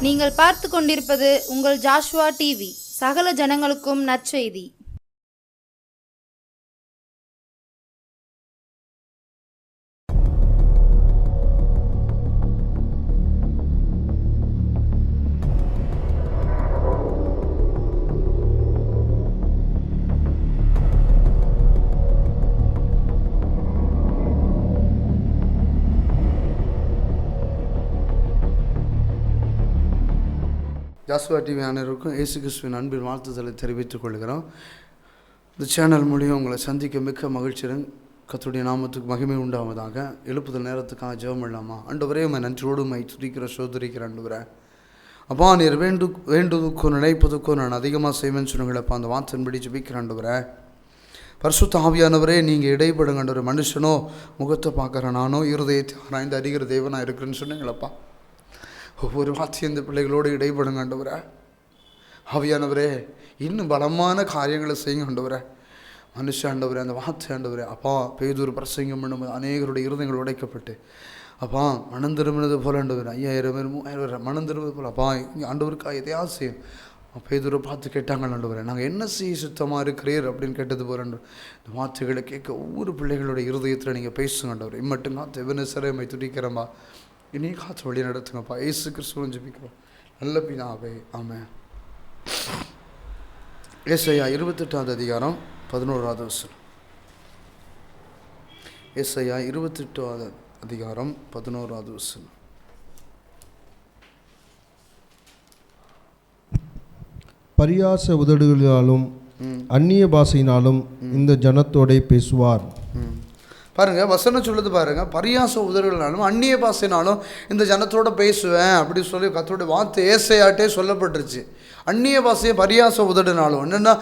நீங்கள் பார்த்து கொண்டிருப்பது உங்கள் ஜாஷுவா டிவி. சகல ஜனங்களுக்கும் நற்செய்தி. ஜாஸ்வா டிவி அனைவருக்கும் இயேசு கிறிஸ்துவின் அன்பின் வாழ்த்துதலை தெரிவித்துக் கொள்கிறோம். இந்த சேனல் மூலியம் உங்களை சந்திக்க மிக்க மகிழ்ச்சியுடன் கர்த்தருடைய நாமத்துக்கு மகிமை உண்டாவதாக. எழுப்புதல் நேரத்துக்காக ஜெபம் பண்ணலாமா? ஆண்டவரே, நன்றியோடு துதிக்கிற சோதரிக்கிற ஆண்டவரே, அப்பா, நீர் வேண்டுவதுக்கும் நினைப்பதுக்கும் நான் அதிகமாக செய்வேன்னு சொன்னீங்களப்பா. அந்த வார்த்தையின்படி ஜெபிக்கிற ஆண்டவரே, பரிசுத்த ஆவியானவரே, நீங்கள் இடைப்படுங்க ஆண்டவரே. மனுஷனோ முகத்தை பார்க்குறேன், நானோ இருதயத்தை ஆராய்ந்து அறிகிற தேவனாக இருக்கிறேன்னு சொன்னீங்களப்பா. ஒவ்வொரு வார்த்தையும் இந்த பிள்ளைகளோடு இடைப்படுங்க ஆண்டவரே. ஆவியானவரே, இன்னும் பலமான காரியங்களை செய்யுங்க ஆண்டவரே. மனுஷ ஆண்டவரே, அந்த வார்த்தை ஆண்டவரே, அப்பா பேதூர் பிரசங்கம் பண்ணும்போது அநேகருடைய இருதயங்கள் உடைக்கப்பட்டு அப்பா மனம் திரும்பினது போல ஆண்டவர் 5000 பேர் 3000 பேர் மனம் திரும்பினது போல் அப்பா இங்கே ஆண்டவருக்காக எதையா செய்யும். பேதூரை பார்த்து கேட்டாங்க ஆண்டவரே, நாங்கள் என்ன செய்ய சுத்தமாக இருக்கிறீர் அப்படின்னு கேட்டது போல ஆண்டவர். இந்த வார்த்தைகளை கேட்க ஒவ்வொரு பிள்ளைகளுடைய இருதயத்தில் நீங்கள் பேசுங்க ஆண்டவர். இம்மட்டும் காத்து எவனேசரே மை துடிக்கிறம்பா, இனி காற்று வழி நடத்துங்கப்பா. இயேசு கிறிஸ்துவின் ஜெபிக்கிறோம் நல்ல பிதாவே, ஆமென். ஏசாயா 28வது அதிகாரம் 11வது வசனம். ஏசாயா 28வது அதிகாரம் 11வது வசனம். பரியாச உதடுகளினாலும் அந்நிய பாஷையினாலும் இந்த ஜனத்தோடே பேசுவார். பாருங்கள், வசனம் சொல்லுது பாருங்கள், பரியாச உதடுகளாலும் அந்நிய பாஷைனாலும் இந்த ஜனத்தோடு பேசுவேன் அப்படி சொல்லி கர்த்தருடைய வார்த்தை ஏசாயாட்டே சொல்லப்பட்டுருச்சு. அந்நிய பாஷையை பரியாச உதடுனாலும் என்னென்னா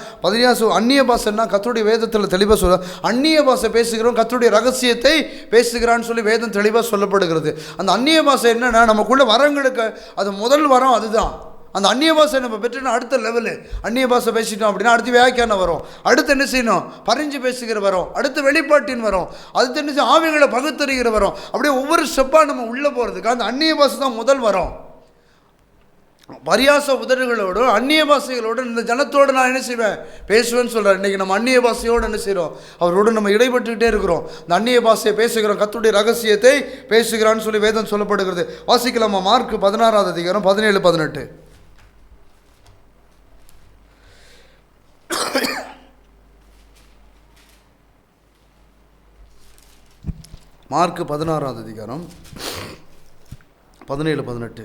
அந்நிய பாஷைன்னா கர்த்தருடைய வேதத்தில் தெளிவாக சொல்ல, அந்நிய பாஷை பேசுகிறோம் கர்த்தருடைய ரகசியத்தை பேசுகிறான்னு சொல்லி வேதம் தெளிவாக சொல்லப்படுகிறது. அந்த அந்நிய பாஷை என்னென்னா நமக்குள்ள வரங்களுக்கு அது முதல் வரம் அதுதான். அந்த அந்நிய பாஷை நம்ம பெற்றுனா அடுத்த லெவலு. அந்நிய பாஷை பேசிட்டோம் அப்படின்னா அடுத்து வியாக்கியானம் வரும், அடுத்து என்ன செய்யணும், பறிஞ்சு பேசுகிற வரும், அடுத்து வெளிப்பாட்டின் வரும், அடுத்து என்ன செய்யும், ஆவிகளை பகுத்தறிகிற வரும். அப்படியே ஒவ்வொரு ஸ்டெப்பாக நம்ம உள்ளே போகிறதுக்கு அந்த அந்நிய பாஷை தான் முதல் வரும். பரியாச உதடுகளோடு அந்நிய பாஷைகளோடு இந்த ஜனத்தோடு நான் என்ன செய்வேன், பேசுவேன்னு சொல்கிறேன். இன்றைக்கி நம்ம அந்நிய பாஷையோடு என்ன செய்கிறோம், அவரோடு நம்ம இடைப்பட்டுக்கிட்டே இருக்கிறோம். இந்த அந்நிய பாஷையை பேசுகிறோம், கர்த்தருடைய ரகசியத்தை பேசுகிறான்னு சொல்லி வேதம் சொல்லப்படுகிறது. வாசிக்கலாமா? மார்க் 16வது அதிகாரம் 17-18. மார்க் 16வது அதிகாரம் 17-18.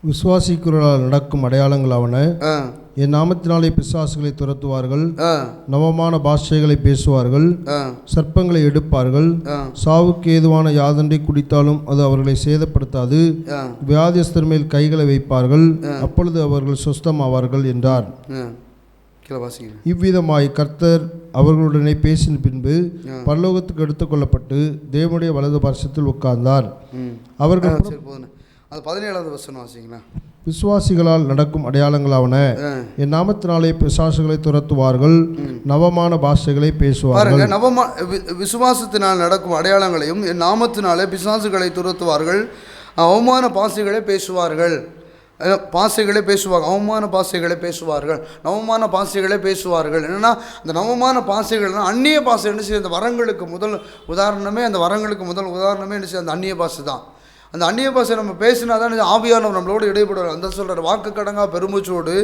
விசுவாசிக்கிறவர்களால் நடக்கும் அடையாளங்களாவன, என் நாமத்தினாலே பிசாசுகளை துரத்துவார்கள், நவமான பாஷைகளை பேசுவார்கள், சர்ப்பங்களை எடுப்பார்கள், சாவுக்கு ஏதுவான யாதொன்றை குடித்தாலும் அது அவர்களை சேதப்படுத்தாது, வியாதியஸ்தர் மேல் கைகளை வைப்பார்கள், அப்பொழுது அவர்கள் சுஸ்தமாவார்கள் என்றார். இவ்விதமாய் கர்த்தர் அவர்களுடனே பேசின பின்பு பரலோகத்துக்கு எடுத்துக்கொள்ளப்பட்டு தேவனுடைய வலது பார்சத்தில் உட்கார்ந்தார். அவர்கள் 17வது வசனம் வாசிங்களா? விசுவாசிகளால் நடக்கும் அடையாளங்களாவன, என் நாமத்தினாலே பிசாசுகளை துரத்துவார்கள், நவமான பாஷைகளை பேசுவார்கள். விசுவாசத்தினால் நடக்கும் அடையாளங்களையும் என் நாமத்தினாலே பிசாசுகளை துரத்துவார்கள், அவமான பாஷைகளை பேசுவார்கள். பாஷைகளை பேசுவாங்க, அவமான பாஷைகளை பேசுவார்கள், நவமான பாஷைகளை பேசுவார்கள். என்னென்னா அந்த நவமான பாஷைகள்னால் அந்நிய பாஷை என்ன செய்ய, அந்த வரங்களுக்கு முதல் உதாரணமே என்ன செய்ய, அந்த அந்நிய பாஷை தான். அந்த அந்நிய பாஷை நம்ம பேசினா தான் ஆவியானவர் நம்மளோடு இடைப்படுவார். அந்த சொல்கிற வாக்கு கடங்கா பெருமூச்சோடு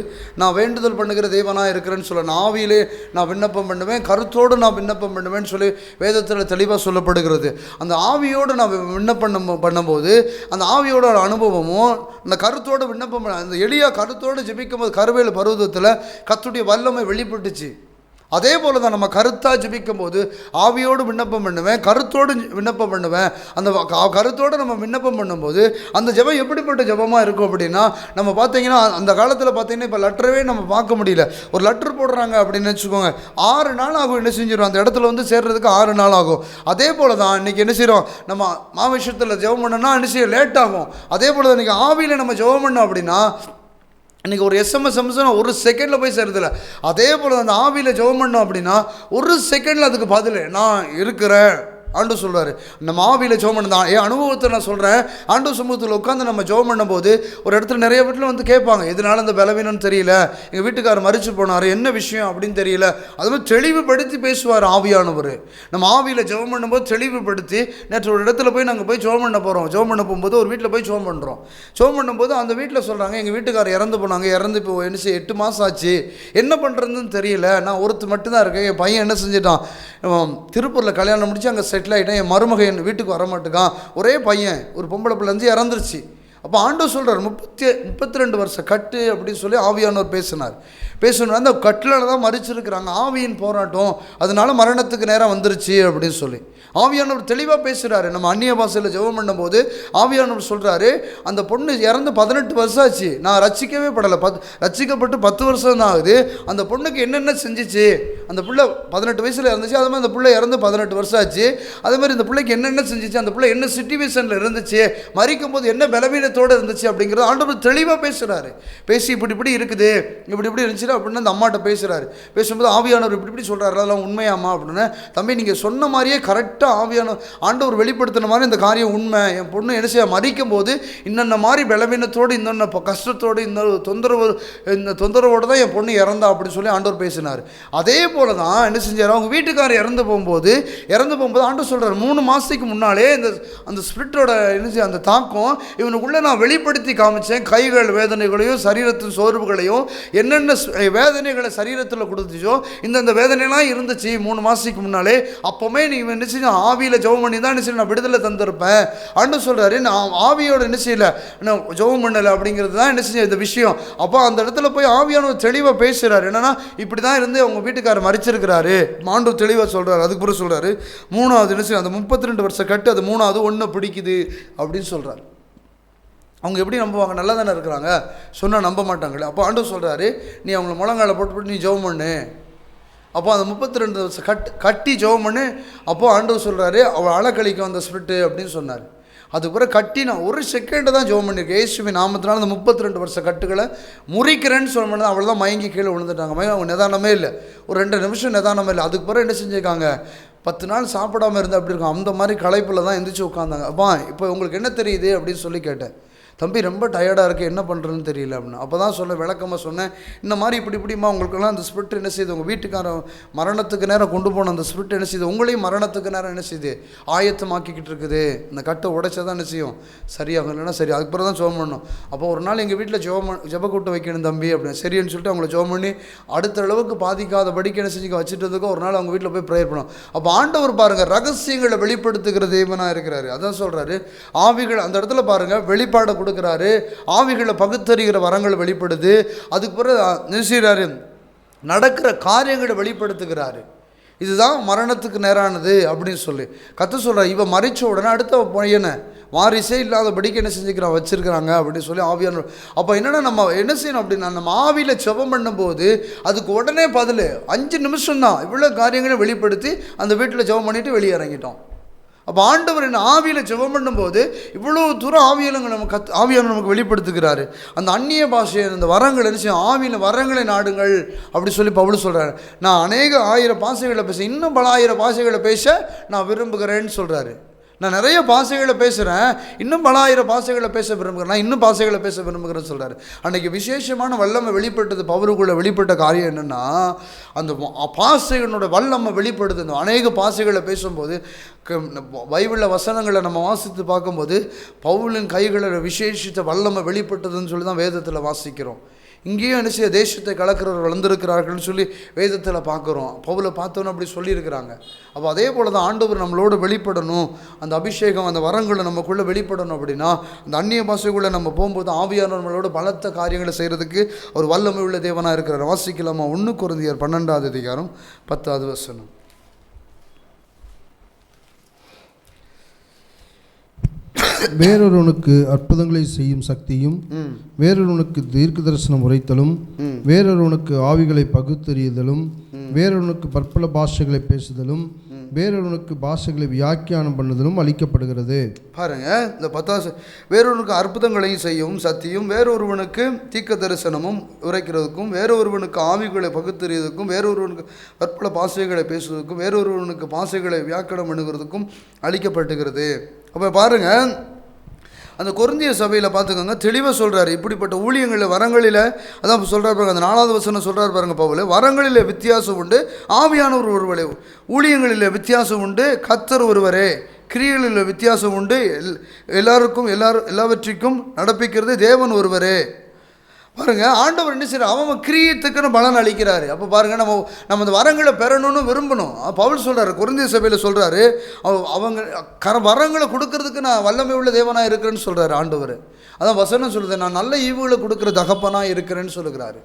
நான் வேண்டுதல் பண்ணுகிற தேவனாக இருக்கிறேன்னு சொல்ல, நான் ஆவியிலே நான் விண்ணப்பம் பண்ணுவேன், கருத்தோடு நான் விண்ணப்பம் பண்ணுவேன்னு சொல்லி வேதத்தில் தெளிவாக சொல்லப்படுகிறது. அந்த ஆவியோடு நான் விண்ணப்பம் பண்ணும்போது அந்த ஆவியோட அனுபவமும் அந்த கருத்தோடு விண்ணப்பம் அந்த எளியா கருத்தோடு ஜெபிக்கும் போது கருவேல பருவத்தில் கர்த்தருடைய வல்லமை வெளிப்பட்டுச்சு. அதே போல் தான் நம்ம கருத்தாக ஜெபிக்கும் போது ஆவியோடு விண்ணப்பம் பண்ணுவேன், கருத்தோடு விண்ணப்பம் பண்ணுவேன். அந்த கருத்தோடு நம்ம விண்ணப்பம் பண்ணும்போது அந்த ஜெபம் எப்படிப்பட்ட ஜெபமாக இருக்கும் அப்படின்னா, நம்ம பார்த்தீங்கன்னா அந்த காலத்தில் பார்த்தீங்கன்னா இப்போ லெட்டரவே நம்ம பார்க்க முடியல. ஒரு லெட்டர் போடுறாங்க அப்படின்னு வச்சுக்கோங்க, 6 நாள் ஆகும் என்ன செஞ்சிடும், அந்த இடத்துல வந்து சேர்றதுக்கு 6 நாள் ஆகும். அதே போல் தான் இன்றைக்கி என்ன செய்கிறோம், நம்ம மாவிஷயத்தில் ஜெபம் பண்ணோன்னா என்ன செய்ய லேட் ஆகும். அதே போல் தான் இன்றைக்கி ஆவியில் நம்ம ஜெபம் பண்ணோம் அப்படின்னா இன்றைக்கி ஒரு எஸ்எம்எஸ் ஒரு செகண்டில் போய் சேருதில்ல. அதே போல் அந்த ஆவியில் ஜெபம் பண்ணோம் அப்படின்னா ஒரு செகண்டில் அதுக்கு பதில் நான் இருக்கிறேன், ஆண்டு சொல்கிறாரு. நம்ம ஆவியில் ஜெபம் பண்ணதான் என் அனுபவத்தை நான் சொல்கிறேன். ஆண்டு சமூகத்தில் உட்காந்து நம்ம ஜெபம் பண்ணும்போது ஒரு இடத்துல நிறைய வீட்டில் வந்து கேட்பாங்க, எதனால அந்த பலவீனம்னு தெரியல, எங்கள் வீட்டுக்காரர் மறிச்சு போனார், என்ன விஷயம் அப்படின்னு தெரியல. அது மாதிரி தெளிவுபடுத்தி பேசுவார் ஆவியானவர். நம்ம ஆவியில் ஜெபம் பண்ணும்போது தெளிவுபடுத்தி, நேற்று ஒரு இடத்துல போய் நாங்கள் போய் ஜெபம் பண்ண போகிறோம். ஜெபம் பண்ண போகும்போது ஒரு வீட்டில் போய் ஜெபம் பண்ணுறோம். ஜெபம் பண்ணும்போது அந்த வீட்டில் சொல்கிறாங்க, எங்கள் வீட்டுக்காரர் இறந்து போனாங்க, இறந்து இப்போ என்ன 8 மாதம் ஆச்சு, என்ன பண்ணுறதுன்னு தெரியல, நான் ஒருத்தர் மட்டும்தான் இருக்கேன். என் பையன் என்ன செஞ்சிட்டான், திருப்பூரில் கல்யாணம் முடிச்சு அங்கே செட்டில் ஆகிட்டேன். என் மருமகன் என் வீட்டுக்கு வரமாட்டேக்கான். ஒரே பையன், ஒரு பொம்பளை பிள்ளை வந்து இறந்துருச்சு. அப்போ ஆண்டவர் சொல்கிறார், 32 வருஷம் கட்டு அப்படின்னு சொல்லி ஆவியானவர் பேசினார். அந்த கட்டில் தான் மறிச்சிருக்கிறாங்க, ஆவியின் போராட்டம், அதனால மரணத்துக்கு நேரம் வந்துருச்சு அப்படின்னு சொல்லி ஆவியானவர் தெளிவாக பேசுகிறாரு. நம்ம அந்நிய பாஷையில் ஜெபம் பண்ணும்போது ஆவியானவர் சொல்கிறாரு, அந்த பொண்ணு இறந்து 18 வருஷம் ஆச்சு, நான் ரட்சிக்கவே படலை, ரட்சிக்கப்பட்டு 10 வருஷம் தான் ஆகுது. அந்த பொண்ணுக்கு என்னென்ன செஞ்சிச்சு, அந்த பிள்ளை 18 வயசில் இருந்துச்சு, அது மாதிரி அந்த பிள்ளை இறந்து 18 வருஷம் ஆச்சு. அதே மாதிரி இந்த பிள்ளைக்கு என்னென்ன செஞ்சிச்சு, அந்த பிள்ளை என்ன சிச்சுவேஷனில் இருந்துச்சு, மறிக்கும் போது என்ன பலவீனத்தோடு இருந்துச்சு அப்படிங்கிறது ஆண்டவர் தெளிவாக பேசுகிறாரு. பேசி இப்படி இருக்குது, இப்படி இருந்துச்சு அப்படின்னு அந்த அம்மாட்ட பேசுகிறாரு. பேசும்போது ஆவியானவர் இப்படி சொல்கிறாரு, அதெல்லாம் உண்மையாமா அப்படின்னு. தம்பி நீங்கள் சொன்ன மாதிரியே கரெக்டாக ஆண்டவர் வெளிப்படுத்தின மாதிரி இந்த காரியம் உண்மை. என் பொண்ணு என்ன செய்ய மறிக்கும் போது இன்னொன்ன மாதிரி பலவீனத்தோடு, இன்னொன்ன கஷ்டத்தோடு, இந்த தொந்தரவோடு தான் என் பொண்ணு இறந்தா அப்படின்னு சொல்லி ஆண்டவர் பேசினார். அதே போல தான் என்ன செஞ்சார், அவங்க வீட்டுக்காரர் இறந்து போகும்போது ஆண்டவர் சொல்கிறார், 3 மாதத்துக்கு முன்னாலே அந்த ஸ்பிரிட்டோட என்ன அந்த தாக்கம் இவனுக்குள்ளே நான் வெளிப்படுத்தி காமிச்சேன். கைகள் வேதனைகளையும் சரீரத்தின் சோர்வுகளையும் என்னென்ன வேதனைகளை சரீரத்தில் கொடுத்துச்சோ இந்த வேதனைலாம் இருந்துச்சு 3 மாதத்துக்கு முன்னாலே. அப்போவே நீ என்ன செய்ய ஆவியில் ஜெபம் பண்ணி தான் என்ன செய்ய நான் விடுதலை தந்திருப்பேன் அன்னு சொல்கிறாரு. நான் ஆவியோட என்ன செய்யலை, நான் ஜெபம் பண்ணலை அப்படிங்கிறது தான் என்ன செஞ்ச இந்த விஷயம். அப்போ அந்த இடத்துல போய் ஆவியானவர் தெளிவாக பேசுகிறார். என்னன்னா இப்படி தான் இருந்து அவங்க வீட்டுக்காரர் மறிச்சிருக்கிறாரு, ஆண்டவர் தெளிவாக சொல்கிறார். அதுக்கு பிறகு சொல்கிறாரு, 3வது என்ன செய்ய அந்த 32 வருஷம் கட்டு, அது 3வது ஒன்று பிடிக்குது அப்படின்னு சொல்கிறார். அவங்க எப்படி நம்புவாங்க, நல்லா தானே இருக்கிறாங்க, சொன்னால் நம்ப மாட்டாங்களே. அப்போ ஆண்டவர் சொல்கிறாரு, நீ அவங்கள முழங்கால போட்டு நீ ஜெபம் பண்ணு. அப்போ அந்த 32 வருஷம் கட்டி ஜெபம் பண்ணு. அப்போது ஆண்டவர் சொல்கிறாரு, அவள் அலக்கழிக்கும் அந்த ஸ்பிரிட்டு அப்படின்னு சொன்னார். அதுக்கு பிறகு கட்டி நான் 1 செகண்டு தான் ஜெபம் பண்ணியிருக்கேன். இயேசுவின் நாமத்தினால அந்த 32 வருஷ கட்டுகளை முறிக்கிறேன்னு சொன்னது அவள் தான் மயங்கி கீழே விழுந்துட்டாங்க. அவங்க நிதானமே இல்லை, ஒரு 2 நிமிஷம் நிதானமே இல்லை. அதுக்கு பிறகு என்ன செஞ்சுருக்காங்க, 10 நாள் சாப்பிடாமல் இருந்தால் அப்படி இருக்கும், அந்த மாதிரி களைப்பில் தான் எந்திரிச்சு உட்காந்தாங்க. அப்பா இப்போ உங்களுக்கு என்ன தெரியுது அப்படின்னு சொல்லி கேட்டேன். தம்பி ரொம்ப டயர்டாக இருக்குது, என்ன பண்ணுறதுன்னு தெரியல அப்படின்னு. அப்போ தான் விளக்கமாக சொன்னேன், இந்த மாதிரி இப்படிமா உங்களுக்கெல்லாம் அந்த ஸ்பிரிட் என்ன செய்யுது, உங்கள் வீட்டுக்காரன் மரணத்துக்கு நேரம் கொண்டு போன அந்த ஸ்பிரிட் என்ன செய்யுது, உங்களையும் மரணத்துக்கு நேரம் என்ன செய்யுது ஆயத்தமாக்கிக்கிட்டு இருக்குது. இந்த கட்டை உடைச்சா தான் என்ன செய்யும் சரியாகும், இல்லைன்னா சரி. அதுக்கு பிறகு தான் ஜெபம் பண்ணணும். அப்போ ஒரு நாள் எங்கள் வீட்டில் ஜெப கூட்டு வைக்கணும் தம்பி அப்படின்னு சரின்னு சொல்லிட்டு அவங்கள ஜெபம் பண்ணி அடுத்த அளவுக்கு பாதிக்காதபடிக்கு என்ன செஞ்சு வச்சுட்டதுக்கு ஒரு நாள் அவங்க வீட்டில் போய் ப்ரேயர் பண்ணோம். அப்போ ஆண்டவர் பாருங்கள் ரகசியங்களை வெளிப்படுத்துகிற தேவனாக இருக்கிறாரு. அதான் சொல்கிறாரு, ஆவிகள் அந்த இடத்துல பாருங்கள் வெளிப்பாடை கொடுக்குறாரு, ஆவிகளை பகுத்தறிகிற வரங்கள் வெளிப்படுது. அதுக்கு பிறகு நினைச்சாரு நடக்கிற காரியங்களை வெளிப்படுத்துகிறாரு. இதுதான் மரணத்துக்கு நேரானது அப்படின்னு சொல்லி கத்த சொல்கிறார். இவன் மறிச்ச உடனே அடுத்த பையனை வாரிசே இல்லாதபடிக்கு என்ன செஞ்சுக்கிறான் வச்சுருக்கிறாங்க அப்படின்னு சொல்லி ஆவியான. அப்போ என்னென்னா நம்ம என்ன செய்யணும் அப்படின்னா, நம்ம ஆவியில் ஜெபம் பண்ணும்போது அதுக்கு உடனே பதில் 5 நிமிஷம்தான் இவ்வளோ காரியங்களை வெளிப்படுத்தி அந்த வீட்டில் ஜெபம் பண்ணிவிட்டு வெளியே இறங்கிட்டோம். அப்போ ஆண்டவர் என்ன ஆவியில் ஜெபம் பண்ணும்போது இவ்வளோ தூரம் ஆவியலங்க ஆவியான நமக்கு வெளிப்படுத்துகிறாரு. அந்த அந்நிய பாஷை அந்த வரங்கள் என்ன செய்யும், ஆவியில் வரங்களை நாடுங்கள் அப்படி சொல்லி பவுல் சொல்கிறாரு. நான் அநேக 1000 பாஷைகளை பேச, இன்னும் பல 1000 பாஷைகளை பேச நான் விரும்புகிறேன்னு சொல்கிறாரு. நான் நிறைய பாஷைகளை பேசுகிறேன், இன்னும் பல 1000 பாஷைகளை பேச விரும்புகிறேன், நான் இன்னும் பாஷைகளை பேச விரும்புகிறேன்னு சொல்கிறாரு. அன்றைக்கி விசேஷமான வல்லமை வெளிப்பட்டது. பவுலுக்குள்ளே வெளிப்பட்ட காரியம் என்னென்னா, அந்த பாஷைகளோட வல்லமை வெளிப்படுது. அந்த அநேக பாஷைகளை பேசும்போது பைபிளில் வசனங்களை நம்ம வாசித்து பார்க்கும்போது பவுலின் கைகளில் விசேஷித்த வல்லமை வெளிப்பட்டதுன்னு சொல்லி தான் வேதத்தில் வாசிக்கிறோம். இங்கேயும் என்ன செய்ய தேசத்தை கலக்கிறவர் வளர்ந்துருக்கிறார்கள்னு சொல்லி வேதத்தில் பார்க்குறோம். பவுலை பார்த்தோன்னு அப்படி சொல்லியிருக்கிறாங்க. அப்போ அதே போல் தான் ஆண்டவர் நம்மளோட வெளிப்படணும், அந்த அபிஷேகம் அந்த வரங்களை நமக்குள்ளே வெளிப்படணும். அப்படின்னா அந்த அந்நிய பாஷைக்குள்ளே நம்ம போகும்போது ஆவியானவர் நம்மளோட பலத்த காரியங்களை செய்கிறதுக்கு ஒரு வல்லமை உள்ள தேவனாக இருக்கிறார். வாசிக்கலாமா? 1 கொரிந்தியர் 12வது அதிகாரம் 10வது வசனம். வேறொருவனுக்கு அற்புதங்களை செய்யும் சக்தியும், வேறொருவனுக்கு தீர்க்க தரிசனம் உரைத்தலும், வேறொருவனுக்கு ஆவிகளை பகுத்தறியுதலும், வேறொருவனுக்கு பற்பல பாஷைகளை பேசுதலும், வேறொருவனுக்கு பாஷைகளை வியாக்கியானம் பண்ணுதலும் அளிக்கப்படுகிறது. பாருங்க, இந்த 10 வேறொருவனுக்கு அற்புதங்களையும் செய்யும் சக்தியும், வேறொருவனுக்கு தீர்க்க தரிசனமும் உரைக்கிறதுக்கும், வேறொருவனுக்கு ஆவிகளை பகுத்தறிவதற்கும், வேறொருவனுக்கு பற்பல பாஷைகளை பேசுவதற்கும், வேறொருவனுக்கு பாஷைகளை வியாக்கியானம் பண்ணுகிறதுக்கும் அளிக்கப்பட்டுகிறது. அப்போ பாருங்க, அந்த கொரிந்திய சபையில் பார்த்துக்கோங்க, தெளிவாக சொல்கிறாரு இப்படிப்பட்ட ஊழியங்களில் வரங்களில், அதான் சொல்கிறார் பாருங்க, அந்த 4வது வசனம் சொல்கிறார் பாருங்க பவுல், வரங்களில் வித்தியாசம் உண்டு, ஆவியானவர் ஒருவரே, ஊழியங்களில் வித்தியாசம் உண்டு, கர்த்தர் ஒருவரே, கிரியைகளில் வித்தியாசம் உண்டு, எல்லாவற்றிற்கும் நடப்பிக்கிறது தேவன் ஒருவரே. பாருங்க, ஆண்டவர் என்ன செய்யறார், அவன் கிரியத்துக்குன்னு பலன் அளிக்கிறாரு. அப்போ பாருங்க, நம்ம அந்த வரங்களை பெறணும்னு விரும்பணும். பவுல் சொல்றாரு, கொரிந்திய சபையில் சொல்றாரு, அவங்க வரங்களை கொடுக்கறதுக்கு நான் வல்லமை உள்ள தேவனாக இருக்கிறேன்னு சொல்றாரு ஆண்டவர். அதான் வசனம் சொல்லுது, நான் நல்ல ஈவுகளை கொடுக்குற தகப்பனாக இருக்கிறேன்னு சொல்லுகிறாரு.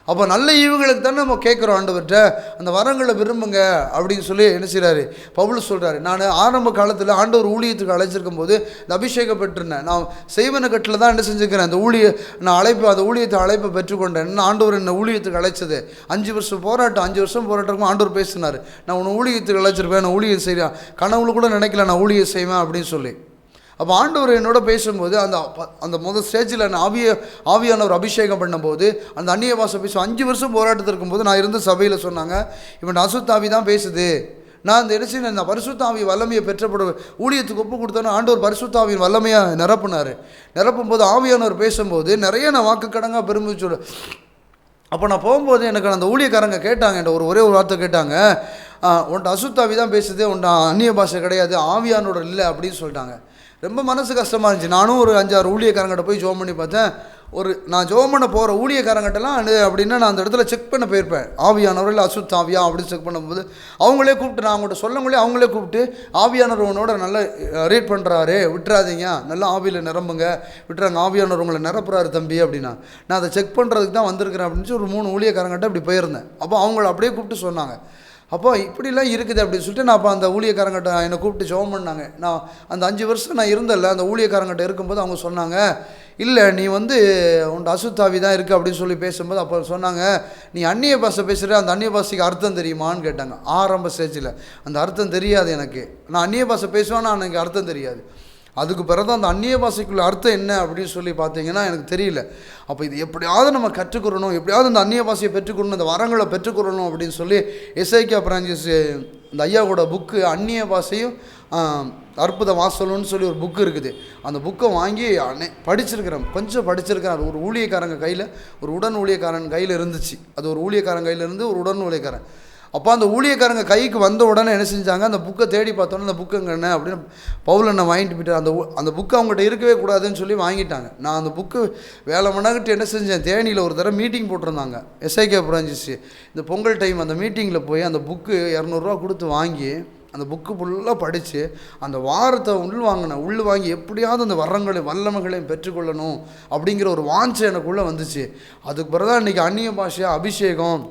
அப்போ நல்ல ஈவுகளுக்கு தானே நம்ம கேட்குறோம் ஆண்டவர்கிட்ட, அந்த வரங்களை விரும்புங்க அப்படின்னு சொல்லி என்ன செய்கிறாரு பவுல் சொல்கிறாரு. நான் ஆரம்ப காலத்தில் ஆண்டவர் ஊழியத்துக்கு அழைச்சிருக்கும் போது இந்த அபிஷேகம் பெற்றிருந்தேன். நான் செய்வன கட்டில் தான் என்ன செஞ்சுக்கிறேன், அந்த அந்த ஊழியத்தை அழைப்பை பெற்றுக்கொண்டேன். என்ன ஆண்டவர் என்னை ஊழியத்துக்கு அழைச்சது 5 வருஷம் போராட்டம். 5 வருஷம் போராட்டம் ஆண்டவர் பேசினார், நான் உன்னை ஊழியத்துக்கு அழைச்சிருப்பேன், நான் ஊழியம் செய்கிறேன், கனவுல கூட நினைக்கல நான் ஊழியம் செய்வேன் அப்படின்னு சொல்லி. அப்போ ஆண்டவர் என்னோட பேசும்போது அந்த முதல் ஸ்டேஜில் நான் ஆவியானவர் அபிஷேகம் பண்ணும்போது அந்த அந்நிய பாஷை பேசும் 5 வருஷம் போராட்டத்தில் இருக்கும்போது நான் இருந்த சபையில் சொன்னாங்க, இவன் அசுத்தாவி தான் பேசுது. நான் இந்த இடத்துல இந்த பரிசுத்தாவி வல்லமையை பெற்றப்பட ஊழியத்துக்கு ஒப்பு கொடுத்தோன்னா ஆண்டவர் பரிசுத்தாவின் வல்லமையாக நிரப்பும் போது ஆவியானவர் பேசும்போது நிறைய நான் வாக்கு கடங்காக பெருமிச்சு. அப்போ நான் போகும்போது எனக்கு அந்த ஊழியக்காரங்க கேட்டாங்க, என்கிட்ட ஒரே ஒரு வார்த்தை கேட்டாங்க, உன்ட்ட அசுத்தாவி தான் பேசுது, உன்ட்ட அந்நிய பாஷை கிடையாது, ஆவியானோட இல்லை அப்படின்னு சொல்லிட்டாங்க. ரொம்ப மனசு கஷ்டமாக இருந்துச்சு. நானும் ஒரு 5-6 ஊழியக்காரங்கிட்ட போய் ஜோம் பண்ணி பார்த்தேன். நான் ஜோம் பண்ண போகிற ஊழியக்காரங்கிட்டலாம் அப்படின்னா நான் அந்த இடத்துல செக் பண்ண போயிருப்பேன், ஆவியானவர் இல்லை அசுத்தாவியா அப்படின்னு செக் பண்ணும்போது அவங்களே கூப்பிட்டு, நான் அவங்கள்ட்ட சொல்லங்களே அவங்களே கூப்பிட்டு, ஆவியானவர் உன்னோட நல்லா ரீட் பண்ணுறாரு, விட்டுறாதீங்க, நல்லா ஆவியில் நிரம்புங்க, விட்டுறாங்க, ஆவியானவர் உங்களை நிரப்புறாரு தம்பி அப்படின்னா. நான் அதை செக் பண்ணுறதுக்கு தான் வந்திருக்கிறேன் அப்படின்னு சொல்லி ஒரு 3 ஊழியக்காரங்கிட்ட இப்படி போயிருந்தேன். அப்போ அவங்கள அப்படியே கூப்பிட்டு சொன்னாங்க, அப்போ இப்படிலாம் இருக்குது அப்படின்னு சொல்லிட்டு நான் அப்போ அந்த ஊழியக்காரங்கிட்ட என்னை கூப்பிட்டு ஜெபம் பண்ணாங்க. நான் அந்த 5 வருஷம் நான் இருந்தேன்ல, அந்த ஊழியக்காரங்கிட்ட இருக்கும்போது அவங்க சொன்னாங்க, இல்லை நீ உன் அசுத்தாவி தான் இருக்குது அப்படின்னு சொல்லி பேசும்போது அப்போ சொன்னாங்க, நீ அந்நிய பாஷை பேசுகிற, அந்த அந்நிய பாஷைக்கு அர்த்தம் தெரியுமான்னு கேட்டாங்க. ஆரம்ப ஸ்டேஜில் அந்த அர்த்தம் தெரியாது எனக்கு, நான் அந்நிய பாஷை பேசுவேன்னா எனக்கு அர்த்தம் தெரியாது. அதுக்கு பிறகு அந்த அந்நிய பாஷைக்குள்ள அர்த்தம் என்ன அப்படின்னு சொல்லி பார்த்தீங்கன்னா எனக்கு தெரியல. அப்போ இது எப்படியாவது நம்ம கற்றுக்கிறணும், எப்படியாவது அந்த அந்நிய பாஷையை பெற்றுக்கொள்ளணும், அந்த வரங்களை பெற்றுக்கொள்ளணும் அப்படின்னு சொல்லி எஸ்ஐகே பிரான்சிஸ் இந்த ஐயாவோட புக்கு அந்நிய பாஷையும் அற்புத வாசலும்னு சொல்லி ஒரு புக்கு இருக்குது. அந்த புக்கை வாங்கி படிச்சிருக்கிறேன், கொஞ்சம் படிச்சிருக்கிறேன். ஒரு ஊழியக்காரங்க கையில், ஒரு உடன் ஊழியக்காரன் கையில் இருந்துச்சு. அது ஒரு ஊழியக்காரன் கையில் இருந்து ஒரு உடன் ஊழியக்காரன். அப்போ அந்த ஊழியக்காரங்க கைக்கு வந்த உடனே என்ன செஞ்சாங்க, அந்த புக்கை தேடி பார்த்தோன்னே அந்த புக்குங்க என்ன அப்படின்னு பவுல் என்ன வாங்கிட்டு போயிட்டார். அந்த புக்கு அவங்ககிட்ட இருக்கவே கூடாதுன்னு சொல்லி வாங்கிட்டாங்க. நான் அந்த புக்கு வேலை மணக்கிட்டு என்ன செஞ்சேன், தேனியில் ஒரு தடவை மீட்டிங் போட்டிருந்தாங்க எஸ்ஐகே பிரான்சிஸ், இந்த பொங்கல் டைம் அந்த மீட்டிங்கில் போய் அந்த புக்கு 200 ரூபா கொடுத்து வாங்கி அந்த புக்கு ஃபுல்லாக படித்து அந்த வாரத்தை உள் வாங்கி எப்படியாவது அந்த வல்லமைகளையும் பெற்றுக்கொள்ளணும் அப்படிங்கிற ஒரு வாஞ்சை எனக்குள்ளே வந்துச்சு. அதுக்கு பிறகு தான் இன்றைக்கி அந்நிய பாஷை அபிஷேகம்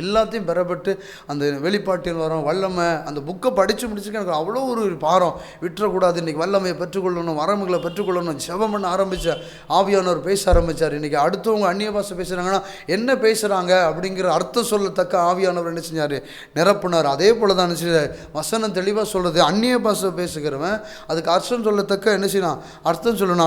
எல்லாத்தையும் பெறப்பட்டு அந்த வெளிப்பாட்டில் வரோம் வல்லமை. அந்த புக்கை படித்து முடிச்சுக்க எனக்கு அவ்வளோ ஒரு பாரம், விட்டுறக்கூடாது, இன்றைக்கி வல்லமையை பெற்றுக்கொள்ளணும், வரமுகளை பெற்றுக்கொள்ளணும், ஜெபம் பண்ண ஆரம்பித்தார். ஆவியானவர் பேச ஆரம்பித்தார். இன்றைக்கி அடுத்தவங்க அந்நிய பாஷை பேசுகிறாங்கன்னா என்ன பேசுகிறாங்க அப்படிங்கிற அர்த்தம் சொல்லத்தக்க ஆவியானவர் என்ன செஞ்சார், நிரப்புனார். அதே போல் தான் என்ன செய்ய வசனம் தெளிவாக சொல்கிறது, அந்நிய பாஷை பேசுகிறவன் அதுக்கு அர்த்தம் சொல்லத்தக்க என்ன செய்யலாம், அர்த்தம் சொல்லணும்.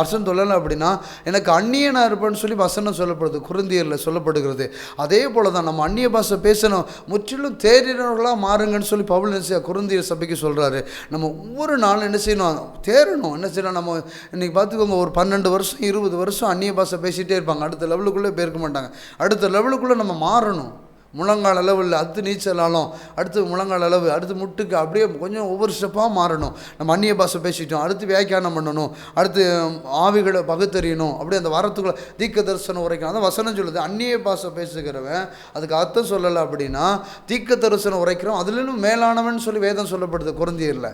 அர்த்தம் சொல்லலை அப்படின்னா எனக்கு அந்நியனாக இருப்பேன்னு சொல்லி வசனம் சொல்லப்படுது, கொரிந்தியரில் சொல்லப்படுகிறது. அதே போல தான் நம்ம அந்நிய பாஷை பேசணும், முற்றிலும் தேறினவர்களாக மாறுங்கன்னு சொல்லி பவுல் என்ன கொரிந்தியர் சபைக்கு சொல்கிறாரு. நம்ம ஒவ்வொரு நாளும் என்ன செய்யணும், தேறணும். என்ன செய்யணும், நம்ம இன்றைக்கி பார்த்துக்கோங்க, ஒரு 12 வருஷம் 20 வருஷம் அந்நிய பாஷை பேசிகிட்டே இருப்பாங்க, அடுத்த லெவலுக்குள்ளே போயிருக்க மாட்டாங்க. அடுத்த லெவலுக்குள்ளே நம்ம மாறணும். முழங்கால் அளவு இல்லை, அடுத்து நீச்சலாலும், அடுத்து முழங்கால் அளவு, அடுத்து முட்டுக்கு, அப்படியே கொஞ்சம் ஒவ்வொரு ஸ்டெப்பாக மாறணும். நம்ம அந்நிய பாஷை பேசிட்டோம், அடுத்து வியாக்கியானம் பண்ணணும், அடுத்து ஆவிகளை பகுத்தறியணும், அப்படியே அந்த வாரத்துக்குள்ள தீர்க்க தரிசனம் உரைக்கணும். அதான் வசனம் சொல்லுது, அந்நிய பாஷை பேசுகிறவன் அதுக்கு அர்த்தம் சொல்லலை அப்படின்னா தீர்க்க தரிசனம் உரைக்கிறோம், அதுலேயும் மேலானவன் சொல்லி வேதம் சொல்லப்படுது கொரிந்தியரில்.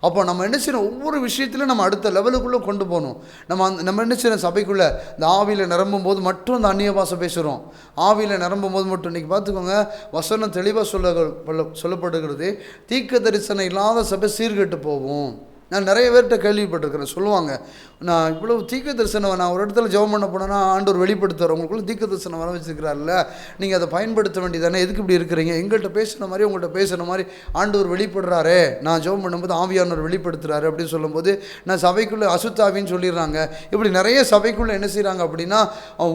அப்போ நம்ம என்ன செய்யணும், ஒவ்வொரு விஷயத்திலும் நம்ம அடுத்த லெவலுக்குள்ளே கொண்டு போகணும். நம்ம என்ன செய்யணும், சபைக்குள்ளே இந்த ஆவியில் நிரம்பும் போது மட்டும் இந்த அந்நிய பாஷை பேசுகிறோம். ஆவியில் நிரம்பும் போது மட்டும் இன்றைக்கி பார்த்துக்கோங்க, வசனம் தெளிவாக சொல்லப்படுகிறது, தீர்க்க தரிசனம் இல்லாத சபை சீர்கெட்டு போகும். நான் நிறைய பேர்கிட்ட கேள்விப்பட்டிருக்கிறேன். சொல்லுவாங்க, நான் இவ்வளவு தீர்க்க தரிசனம், நான் ஒரு இடத்துல ஜெபம் பண்ண போனேன்னா ஆண்டவர் வெளிப்படுத்துவார், உங்களுக்குள்ள தீர்க்க தரிசனம் வர வச்சுருக்கிறார்ல, நீங்கள் அதை பயன்படுத்த வேண்டியதானே, எதுக்கு இப்படி இருக்கிறீங்க? எங்கள்கிட்ட பேசுன மாதிரி உங்கள்கிட்ட பேசுகிற மாதிரி ஆண்டவர் வெளிப்படுறாரே, நான் ஜெபம் பண்ணும்போது ஆவியானவர் வெளிப்படுத்துகிறாரு அப்படின்னு சொல்லும்போது, நான் சபைக்குள்ளே அசுத்தாவின்னு சொல்லிடுறாங்க. இப்படி நிறைய சபைக்குள்ளே என்ன செய்கிறாங்க அப்படின்னா,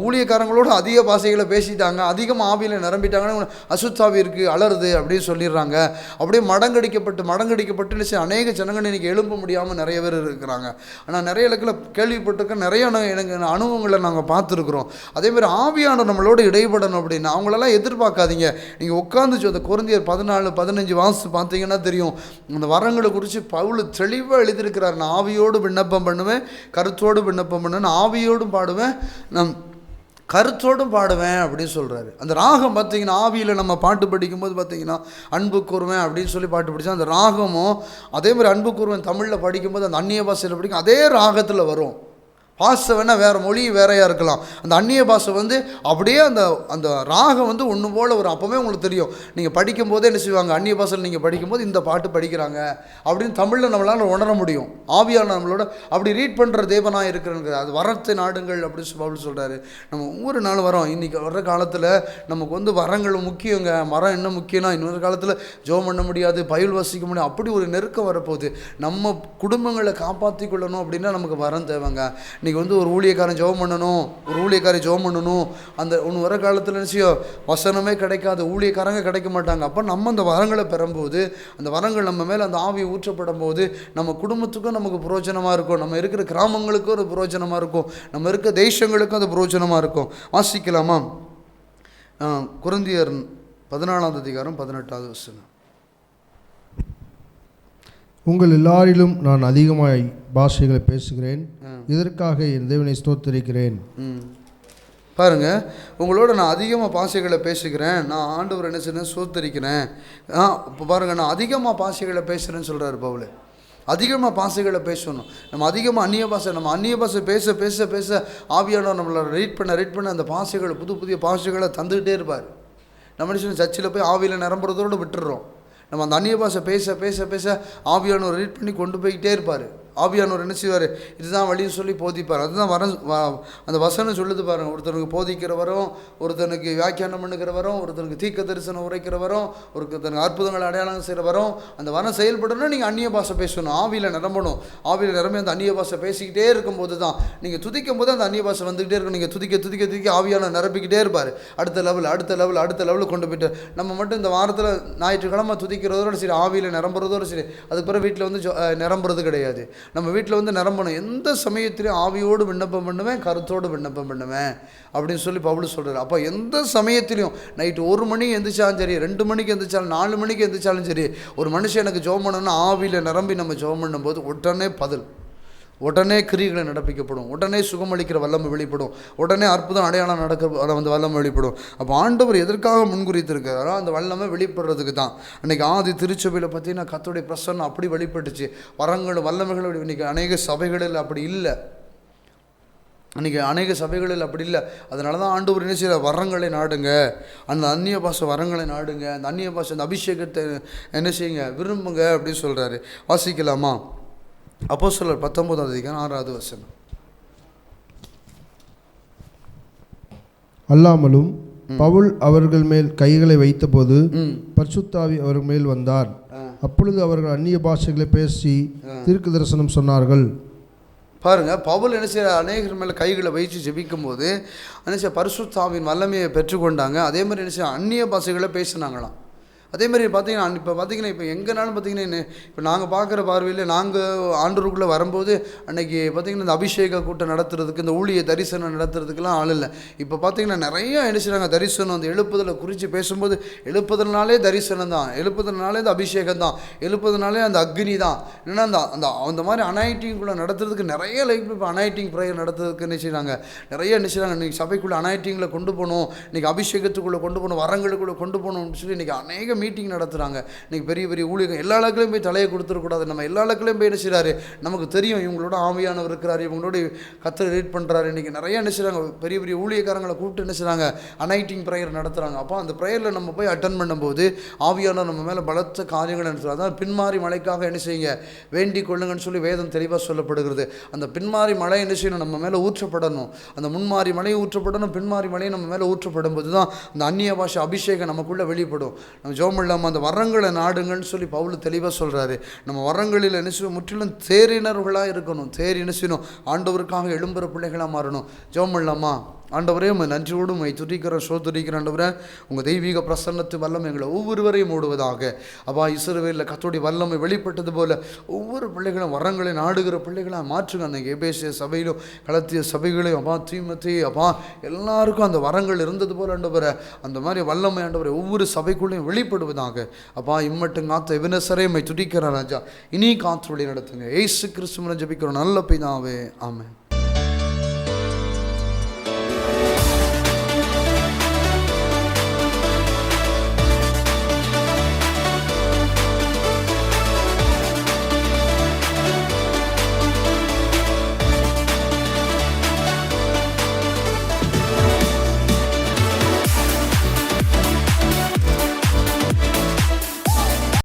ஊழியக்காரங்களோட அதிக பாஷைகளை பேசிட்டாங்க, அதிகமாக ஆவியில் நிரம்பிட்டாங்கன்னா அசுத்தாவி இருக்குது, அலருது அப்படின்னு சொல்லிடுறாங்க. அப்படியே மடங்கடிக்கப்பட்டு அநேக ஜனங்கள் இன்றைக்கி எழும்ப முடியாமல் நிறைய பேர் இருக்கிறாங்க. ஆனால் நிறைய இடத்துல கேள்விப்பட்டிருக்க நிறைய எனக்கு அனுபவங்களை நாங்கள் பார்த்துருக்குறோம். அதேமாதிரி ஆவியானவர் நம்மளோட இடைப்படணும் அப்படின்னா அவங்களெல்லாம் எதிர்பார்க்காதீங்க. நீங்கள் உட்காந்து அந்த கொரிந்தியர் 14-15 வாசித்து பார்த்தீங்கன்னா தெரியும், அந்த வரங்களை குறித்து பவுல் தெளிவாக எழுதியிருக்கிறார். நான் ஆவியோடு விண்ணப்பம் பண்ணுவேன், கருத்தோடு விண்ணப்பம் பண்ணுவேன், நான் ஆவியோடும் பாடுவேன், நான் கருத்தோடும் பாடுவேன் அப்படின்னு சொல்கிறாரு. அந்த ராகம் பார்த்திங்கன்னா, ஆவியில் நம்ம பாட்டு படிக்கும்போது பார்த்திங்கன்னா அன்பு கூறுவேன் அப்படின்னு சொல்லி பாட்டு படித்தா அந்த ராகமும் அதே மாதிரி அன்பு கூறுவேன் தமிழில் படிக்கும்போது அந்த அந்நிய பாஷையில் படிக்கும் அதே ராகத்தில் வரும். பாஷை வேணால் வேறு மொழி வேறையாக இருக்கலாம், அந்த அந்நிய பாஷை அப்படியே அந்த ராகம் ஒன்று போல் வரும். அப்போவே உங்களுக்கு தெரியும், நீங்கள் படிக்கும்போதே என்ன செய்வாங்க, அந்நிய பாஷையில் நீங்கள் படிக்கும்போது இந்த பாட்டு படிக்கிறாங்க அப்படின்னு தமிழில் நம்மளால் உணர முடியும். ஆவியான நம்மளோட அப்படி ரீட் பண்ணுற தேவனாக இருக்கிறாங்க. அது வரத்தை நாடுங்கள் அப்படின்னு பவுல் சொல்கிறாரு. நம்ம ஒவ்வொரு நாள் வரோம். இன்றைக்கி வர்ற காலத்தில் நமக்கு வரங்கள் முக்கியங்க. மரம் என்ன முக்கியம்னா, இன்னொரு காலத்தில் ஜெபம் பண்ண முடியாது, பைபிள் வாசிக்க முடியாது, அப்படி ஒரு நெருக்கம் வரப்போகுது. நம்ம குடும்பங்களை காப்பாற்றி கொள்ளணும் அப்படின்னா நமக்கு வரம் தேவைங்க. இன்றைக்கி ஒரு ஊழியக்காரன் ஜெபம் பண்ணணும், ஒரு ஊழியக்காரி ஜெபம் பண்ணணும். அந்த ஒன்று வர காலத்தில் நினச்சியோ வசனமே கிடைக்காது, ஊழியக்காரங்க கிடைக்க மாட்டாங்க. அப்போ நம்ம அந்த வரங்களை பெறும்போது, அந்த வரங்கள் நம்ம மேலே அந்த ஆவி ஊற்றப்படும் போது நம்ம குடும்பத்துக்கும் நமக்கு புரோஜனமாக இருக்கும், நம்ம இருக்கிற கிராமங்களுக்கும் ஒரு புரோஜனமாக இருக்கும், நம்ம இருக்க தேசங்களுக்கும் அது புரோஜனமாக இருக்கும். வாசிக்கலாமா? கொரிந்தியர் 14:18. உங்கள் எல்லாரிலும் நான் அதிகமாய் பாஷைகளை பேசுகிறேன், இதற்காக என் தேவனை ஸ்தோத்திரிக்கிறேன். பாருங்க, உங்களோட நான் அதிகமாக பாஷைகளை பேசுகிறேன், நான் ஆண்டவர் என்ன செய்யணும் ஸ்தோத்திரிக்கிறேன். இப்போ பாருங்கள், நான் அதிகமாக பாஷைகளை பேசுகிறேன்னு சொல்கிறார் பவுல். அதிகமாக பாஷைகளை பேசணும். நம்ம அதிகமாக அந்நிய பாஷை பேச பேச பேச ஆவியானவர் நம்மளை ரீட் பண்ண அந்த பாஷைகளை புதிய பாஷைகளை தந்துக்கிட்டே இருப்பார். நம்ம என்ன சர்ச்சில் போய் ஆவியில் நிரம்புறதோடு விட்டுடுறோம். நம்ம அந்த அந்நிய பாஷை பேச பேச பேச ஆவியானவர் ரீட் பண்ணி கொண்டு போய்கிட்டே இருப்பார். ஆவியானவர் என்ன செய்வார், இதுதான் வழின்னு சொல்லி போதிப்பார். அதுதான் அந்த வசனம் சொல்லுது பாருங்கள். ஒருத்தனுக்கு போதிக்கிறவரும், ஒருத்தனுக்கு வியாக்கியானம் பண்ணுகிறவரும், ஒருத்தனுக்கு தீர்க்க தரிசனம் உரைக்கிறவரும், ஒருத்தனுக்கு அற்புதங்களை அடையாளம் செய்கிறவரும். அந்த வரம் செயல்படணும். நீங்கள் அந்நிய பாஷை பேசணும், ஆவியில் நிரம்பணும். ஆவியில் நிரம்பி அந்த அந்நிய பாஷை பேசிக்கிட்டே இருக்கும்போது தான் நீங்கள் துதிக்கும் போது அந்த அந்நிய பாஷை வந்துக்கிட்டே இருக்கும். நீங்கள் துதிக்க ஆவியான நிரப்பிக்கிட்டே இருப்பார். அடுத்த லெவல் கொண்டு போய்ட்டு நம்ம மட்டும் இந்த வாரத்தில் ஞாயிற்றுக்கிழமை துதிக்கிறதோடு சரி, ஆவியில் நிரம்புறதோடு சரி, அதுக்கு பிறகு வீட்டில் நிரம்புறது கிடையாது. நம்ம வீட்டில் நிரம்பணும். எந்த சமயத்திலையும் ஆவியோடு விண்ணப்பம் பண்ணுவேன், கருத்தோடு விண்ணப்பம் பண்ணுவேன் அப்படின்னு சொல்லி பவுல் சொல்கிறார். அப்போ எந்த சமயத்திலையும் நைட்டு 1 மணிக்கு எந்திரிச்சாலும் சரி, 2 மணிக்கு எந்திரிச்சாலும், 4 மணிக்கு எந்திரிச்சாலும் சரி, ஒரு மனுஷன் எனக்கு ஜெபம் பண்ணணும்னா ஆவியில் நிரம்பி நம்ம ஜெபம் பண்ணும்போது உடனே கிரியைகளை நடப்பிக்கப்படும், உடனே சுகமளிக்கிற வல்லமை வெளிப்படும், உடனே அற்புதம் அடையாளம் நடக்க வல்லமை வெளிப்படும். அப்போ ஆண்டவர் எதற்காக முன்குறித்திருக்கிறாரோ அந்த வல்லமை வெளிப்படுறதுக்கு தான். அன்றைக்கி ஆதி திருச்சபையில் பார்த்தீங்கன்னா கர்த்தருடைய பிரசன்னம் அப்படி வெளிப்பட்டுச்சு. வரங்களும் வல்லமைகளும் இன்றைக்கி அநேக சபைகளில் அப்படி இல்லை. அப்படி இல்லை. அதனால தான் ஆண்டவர் என்ன செய்யற, வரங்களை நாடுங்க, அந்த அந்நிய பாஷை வரங்களை நாடுங்க, அந்த அந்நிய பாஷை அந்த அபிஷேகத்தை என்ன செய்யுங்க, விரும்புங்க அப்படின்னு சொல்கிறாரு. வாசிக்கலாமா? அப்போஸ்தலர் 19:6. அல்லாமலும் பவுல் அவர்கள் மேல் கைகளை வைத்தபோது பரிசுத்த ஆவி அவர்கள் மேல் வந்தார். அப்பொழுது அவர்கள் அந்நிய பாஷைகளை பேசி தீர்க்க தரிசனம் சொன்னார்கள். பாருங்கள், பவுல் என்ன செய்ய அநேகர் மேலே கைகளை வைத்து ஜெபிக்கும் போது என்ன செய்ய பரிசுத்த ஆவியின் வல்லமையை பெற்றுக்கொண்டாங்க. அதே மாதிரி என்ன செய்ய அந்நிய பாஷைகளை பேசினாங்களாம். அதே மாதிரி பார்த்தீங்கன்னா இப்போ எங்கேனாலும் பார்த்தீங்கன்னா இப்போ நாங்கள் பார்க்குற பார்வையில் நாங்கள் ஆண்டவருக்குள்ளே வரும்போது அன்றைக்கி பார்த்திங்கன்னா இந்த அபிஷேக கூட்டம் நடத்துறதுக்கு, இந்த ஊழிய தரிசனம் நடத்துறதுக்கெலாம் ஆள் இல்லை. இப்போ பார்த்திங்கன்னா நிறையா என்ன செய்கிறாங்க, தரிசனம் அந்த எழுப்புதலை குறித்து பேசும்போது எழுப்புதல்னாலே தரிசனம் தான், எழுப்புதல்னாலே இந்த அபிஷேகம் தான், எழுப்புதல்னாலே அந்த அக்னி தான். ஏன்னா அந்த மாதிரி அனாயிட்டிங்குள்ளே நடத்துறதுக்கு நிறைய இப்போ அனாயிட்டிங் ப்ரேயர் நடத்துறதுக்கு என்ன செய்கிறாங்க, நிறைய என்ன செய்கிறாங்க. இன்றைக்கி சபைக்குள்ளே அனாயிட்டிங்கில் கொண்டு போகணும், இன்றைக்கி அபிஷேகத்துக்குள்ளே கொண்டு போகணும், வரங்களுக்குள்ளே கொண்டு போகணும் அப்படின்னு சொல்லி இன்றைக்கி அநேக மீட்டிங் நடத்துகிறாங்க. இன்றைக்கி பெரிய பெரிய ஊழியர்கள் எல்லா இடத்துலையும் போய் தலையை கொடுத்துடக்கூடாது. நம்ம எல்லா இடத்துலையும் போய் என்ன செய்கிறாரு, நமக்கு தெரியும் இவங்களோட ஆவியானவர் இருக்கிறார், இவங்களோட கர்த்தர் ரீட் பண்ணுறாரு. இன்றைக்கி நிறைய என்ன செய்கிறாங்க, பெரிய பெரிய ஊழியக்காரங்களை கூப்பிட்டு என்ன செய்கிறாங்க, அனைட்டிங் ப்ரேயர் நடத்துகிறாங்க. அப்போ அந்த ப்ரேயரில் நம்ம போய் அட்டன் பண்ணும்போது ஆவியானவர் நம்ம மேலே பலத்த காரியங்கள் நடத்துகிறார். அதான் பின்மாறி மழைக்காக என்ன செய்யுங்க, வேண்டிக் கொள்ளுங்கன்னு சொல்லி வேதம் தெளிவாக சொல்லப்படுகிறது. அந்த பின்மாறி மழை என்ன செய்யணும், நம்ம மேலே ஊற்றப்படணும். அந்த முன்மாறி மழை ஊற்றப்படணும், பின்மாறி மழை நம்ம மேலே ஊற்றப்படும் போது தான் அந்த அந்நிய பாஷை அபிஷேகம் நமக்குள்ளே வெளிப்படும். நம்ம ஜெபம் இல்லாமல் அந்த வரங்களை நாடுங்கன்னு சொல்லி பவுல் தெளிவாக சொல்கிறாரு. நம்ம வரங்களில் என்ன செய்யணும், முற்றிலும் தேறினர்களாக இருக்கணும். தேறி என்ன செய்யணும், ஆண்டவருக்காக எழும்புற பிள்ளைகளாக மாறணும். ஜெபம் இல்லாமா, ஆண்டவரே உங்கள் நன்றியோடு உங்களை துதிக்கிறேன், சோதரிக்கிறேன். ஆண்டவரே உங்கள் தெய்வீக பிரசன்னத்து வல்லமை எங்களை ஒவ்வொருவரையும் மூடுவதாக. அப்பா, இஸ்ரவேலில் கர்த்தருடைய வல்லமை வெளிப்பட்டது போல ஒவ்வொரு பிள்ளைகளும் வரங்களை நாடுகிற பிள்ளைகளாக மாற்றுங்க. அன்றைக்கி எபேசிய சபையிலும் கலத்திய சபைகளையும் அப்பா, தீமோத்தேயு அப்பா, எல்லாருக்கும் அந்த வரங்கள் இருந்தது போல் ஆண்டவரே அந்த மாதிரி வல்லமை ஆண்டவரே ஒவ்வொரு சபைக்குள்ளேயும் வெளிப்படுவதாக. அப்பா, இம்மட்டும் காத்த எபினேசரே உம்மை துதிக்கிறேன் ராஜா. இனி காத்து வழி நடத்துங்க. இயேசு கிறிஸ்துவின் ஜெபிக்கிறோம் நல்ல பிதாவே, ஆமென்.